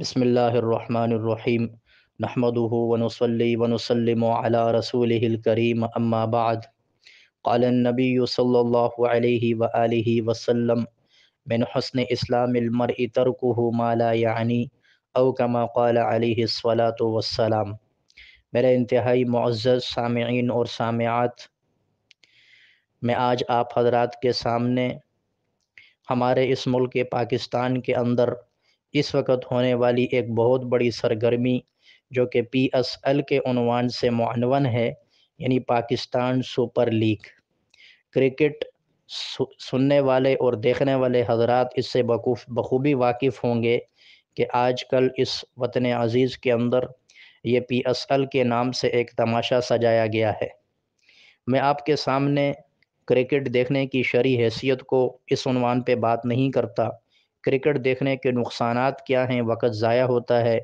بسم اللہ الرحمن الرحیم نحمده ونصلی ونسلم علی رسولہ الکریم اما بعد قال النبی صلی اللہ علیہ وآلہ وسلم من حسن اسلام المرء ترکہ ما لا یعنی او کما قال علیہ الصلاۃ والسلام۔ میرے انتہائی معزز سامعین اور سامعات، میں آج آپ حضرات کے سامنے ہمارے اس ملک پاکستان کے اندر اس وقت ہونے والی ایک بہت بڑی سرگرمی جو کہ پی ایس ایل کے عنوان سے معنون ہے، یعنی پاکستان سپر لیگ کرکٹ، سننے والے اور دیکھنے والے حضرات اس سے بخوبی واقف ہوں گے کہ آج کل اس وطن عزیز کے اندر یہ پی ایس ایل کے نام سے ایک تماشا سجایا گیا ہے۔ میں آپ کے سامنے کرکٹ دیکھنے کی شرعی حیثیت کو اس عنوان پہ بات نہیں کرتا۔ کرکٹ دیکھنے کے نقصانات کیا ہیں؟ وقت ضائع ہوتا ہے،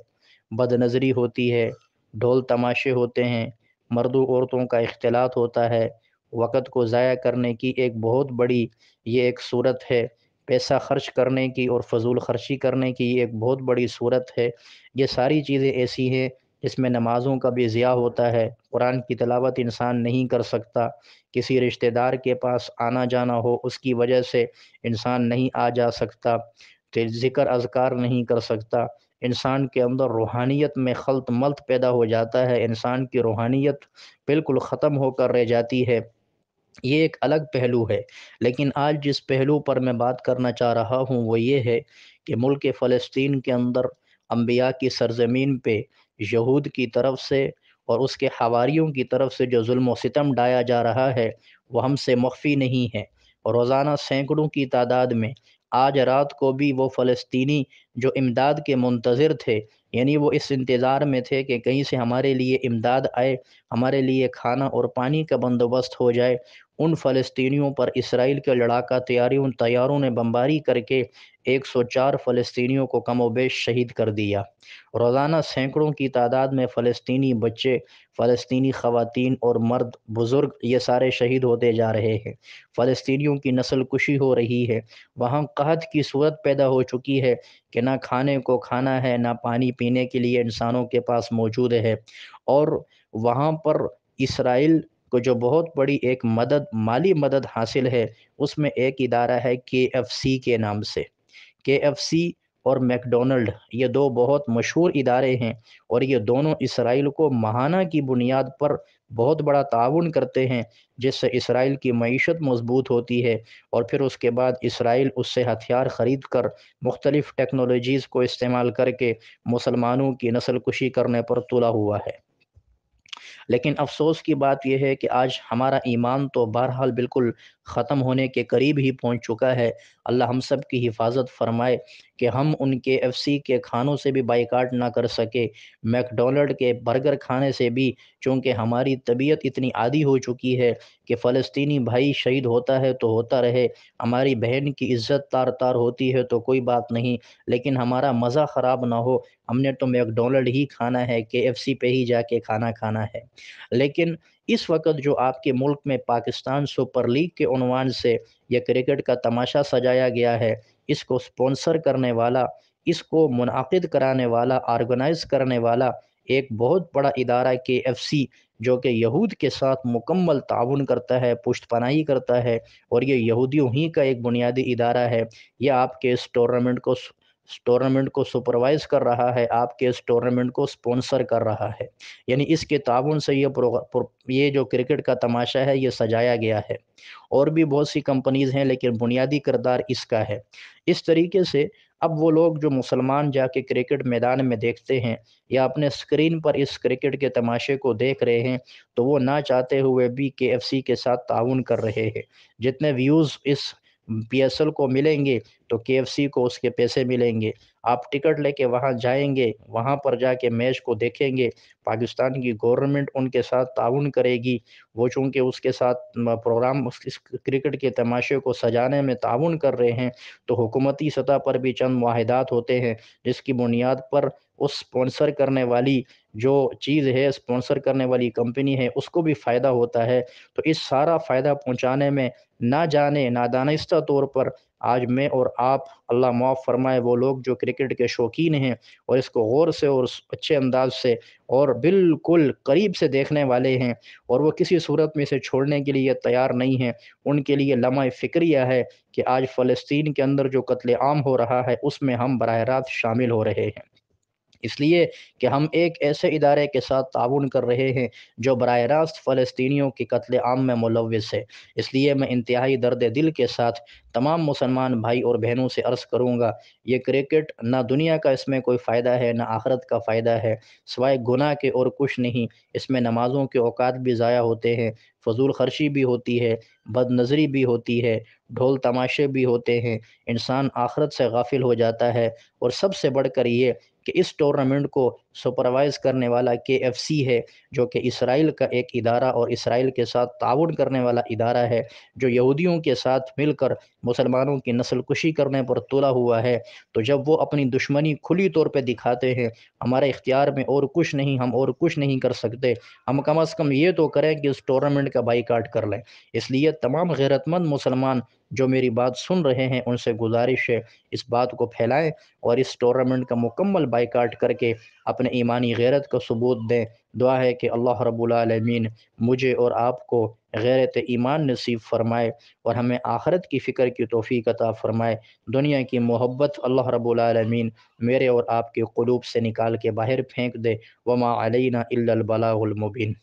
بد نظری ہوتی ہے، ڈھول تماشے ہوتے ہیں، مردوں عورتوں کا اختلاط ہوتا ہے، وقت کو ضائع کرنے کی ایک بہت بڑی یہ ایک صورت ہے، پیسہ خرچ کرنے کی اور فضول خرچی کرنے کی یہ ایک بہت بڑی صورت ہے۔ یہ ساری چیزیں ایسی ہیں جس میں نمازوں کا بھی ضیاع ہوتا ہے، قرآن کی تلاوت انسان نہیں کر سکتا، کسی رشتہ دار کے پاس آنا جانا ہو اس کی وجہ سے انسان نہیں آ جا سکتا، کہ ذکر اذکار نہیں کر سکتا، انسان کے اندر روحانیت میں خلط ملط پیدا ہو جاتا ہے، انسان کی روحانیت بالکل ختم ہو کر رہ جاتی ہے۔ یہ ایک الگ پہلو ہے، لیکن آج جس پہلو پر میں بات کرنا چاہ رہا ہوں وہ یہ ہے کہ ملک فلسطین کے اندر انبیاء کی سرزمین پہ یہود کی طرف سے اور اس کے حواریوں کی طرف سے جو ظلم و ستم ڈھایا جا رہا ہے وہ ہم سے مخفی نہیں ہے، اور روزانہ سینکڑوں کی تعداد میں آج رات کو بھی وہ فلسطینی جو امداد کے منتظر تھے، یعنی وہ اس انتظار میں تھے کہ کہیں سے ہمارے لیے امداد آئے، ہمارے لیے کھانا اور پانی کا بندوبست ہو جائے، ان فلسطینیوں پر اسرائیل کے لڑاکا طیاروں نے بمباری کر کے 104 فلسطینیوں کو کم و بیش شہید کر دیا۔ روزانہ سینکڑوں کی تعداد میں فلسطینی بچے، فلسطینی خواتین اور مرد بزرگ یہ سارے شہید ہوتے جا رہے ہیں، فلسطینیوں کی نسل کشی ہو رہی ہے، وہاں قحط کی صورت پیدا ہو چکی ہے کہ نہ کھانے کو کھانا ہے، نہ پانی پینے کے لیے انسانوں کے پاس موجود ہے، اور وہاں پر اسرائیل کو جو بہت بڑی ایک مالی مدد حاصل ہے، اس میں ایک ادارہ ہے KFC کے نام سے۔ KFC اور میک ڈونلڈ یہ دو بہت مشہور ادارے ہیں، اور یہ دونوں اسرائیل کو ماہانہ کی بنیاد پر بہت بڑا تعاون کرتے ہیں، جس سے اسرائیل کی معیشت مضبوط ہوتی ہے، اور پھر اس کے بعد اسرائیل اس سے ہتھیار خرید کر مختلف ٹیکنالوجیز کو استعمال کر کے مسلمانوں کی نسل کشی کرنے پر تلا ہوا ہے۔ لیکن افسوس کی بات یہ ہے کہ آج ہمارا ایمان تو بہرحال بالکل ختم ہونے کے قریب ہی پہنچ چکا ہے۔ اللہ ہم سب کی حفاظت فرمائے کہ ہم ان کے KFC کے کھانوں سے بھی بائیکاٹ نہ کر سکے، میک ڈونلڈ کے برگر کھانے سے بھی، چونکہ ہماری طبیعت اتنی عادی ہو چکی ہے کہ فلسطینی بھائی شہید ہوتا ہے تو ہوتا رہے، ہماری بہن کی عزت تار تار ہوتی ہے تو کوئی بات نہیں، لیکن ہمارا مزہ خراب نہ ہو، ہم نے تو میک ڈونلڈ ہی کھانا ہے، KFC پہ ہی جا کے کھانا کھانا ہے۔ لیکن اس وقت جو آپ کے ملک میں پاکستان سپر لیگ کے عنوان سے یہ کرکٹ کا تماشا سجایا گیا ہے، اس کو سپانسر کرنے والا، اس کو منعقد کرانے والا، آرگنائز کرنے والا ایک بہت بڑا ادارہ KFC جو کہ یہود کے ساتھ مکمل تعاون کرتا ہے، پشت پناہی کرتا ہے، اور یہ یہودیوں ہی کا ایک بنیادی ادارہ ہے۔ یہ آپ کے اس ٹورنامنٹ کو سپروائز کر رہا ہے، آپ کے اس ٹورنامنٹ کو سپانسر کر رہا ہے، یعنی اس کے تعاون سے یہ جو کرکٹ کا تماشا ہے یہ سجایا گیا ہے۔ اور بھی بہت سی کمپنیز ہیں لیکن بنیادی کردار اس کا ہے۔ اس طریقے سے اب وہ لوگ جو مسلمان جا کے کرکٹ میدان میں دیکھتے ہیں یا اپنے اسکرین پر اس کرکٹ کے تماشے کو دیکھ رہے ہیں، تو وہ نہ چاہتے ہوئے بھی KFC کے ساتھ تعاون کر رہے ہیں۔ جتنے ویوز اس PSL کو ملیں گے تو KFC کو اس کے پیسے ملیں گے۔ آپ ٹکٹ لے کے وہاں جائیں گے، وہاں پر جا کے میچ کو دیکھیں گے، پاکستان کی گورنمنٹ ان کے ساتھ تعاون کرے گی، وہ چونکہ اس کے ساتھ پروگرام اس کرکٹ کے تماشے کو سجانے میں تعاون کر رہے ہیں، تو حکومتی سطح پر بھی چند معاہدات ہوتے ہیں جس کی بنیاد پر اس سپانسر کرنے والی جو چیز ہے، سپانسر کرنے والی کمپنی ہے، اس کو بھی فائدہ ہوتا ہے۔ تو اس سارا فائدہ پہنچانے میں نہ جانے نادانستہ طور پر آج میں اور آپ، اللہ معاف فرمائے، وہ لوگ جو کرکٹ کے شوقین ہیں اور اس کو غور سے اور اچھے انداز سے اور بالکل قریب سے دیکھنے والے ہیں، اور وہ کسی صورت میں اسے چھوڑنے کے لیے تیار نہیں ہیں، ان کے لیے لمحہ فکریہ ہے کہ آج فلسطین کے اندر جو قتل عام ہو رہا ہے اس میں ہم براہ راست شامل ہو رہے ہیں، اس لیے کہ ہم ایک ایسے ادارے کے ساتھ تعاون کر رہے ہیں جو براہ راست فلسطینیوں کی قتل عام میں ملوث ہے۔ اس لیے میں انتہائی درد دل کے ساتھ تمام مسلمان بھائی اور بہنوں سے عرض کروں گا، یہ کرکٹ نہ دنیا کا اس میں کوئی فائدہ ہے نہ آخرت کا فائدہ ہے، سوائے گناہ کے اور کچھ نہیں۔ اس میں نمازوں کے اوقات بھی ضائع ہوتے ہیں، فضول خرچی بھی ہوتی ہے، بد نظری بھی ہوتی ہے، ڈھول تماشے بھی ہوتے ہیں، انسان آخرت سے غافل ہو جاتا ہے، اور سب سے بڑھ کر یہ کہ اس ٹورنامنٹ کو سپروائز کرنے والا KFC ہے، جو کہ اسرائیل کا ایک ادارہ اور اسرائیل کے ساتھ تعاون کرنے والا ادارہ ہے، جو یہودیوں کے ساتھ مل کر مسلمانوں کی نسل کشی کرنے پر تلا ہوا ہے۔ تو جب وہ اپنی دشمنی کھلی طور پہ دکھاتے ہیں، ہمارے اختیار میں اور کچھ نہیں، ہم اور کچھ نہیں کر سکتے، ہم کم از کم یہ تو کریں کہ اس ٹورنامنٹ کا بائیکاٹ کر لیں۔ اس لیے تمام غیرت مند مسلمان جو میری بات سن رہے ہیں ان سے گزارش ہے، اس بات کو پھیلائیں اور اس ٹورنامنٹ کا مکمل بائیکاٹ کر کے اپنے ایمانی غیرت کا ثبوت دیں۔ دعا ہے کہ اللہ رب العالمین مجھے اور آپ کو غیرت ایمان نصیب فرمائے اور ہمیں آخرت کی فکر کی توفیق عطا فرمائے۔ دنیا کی محبت اللہ رب العالمین میرے اور آپ کے قلوب سے نکال کے باہر پھینک دے۔ وما علینا الا البلاغ المبین۔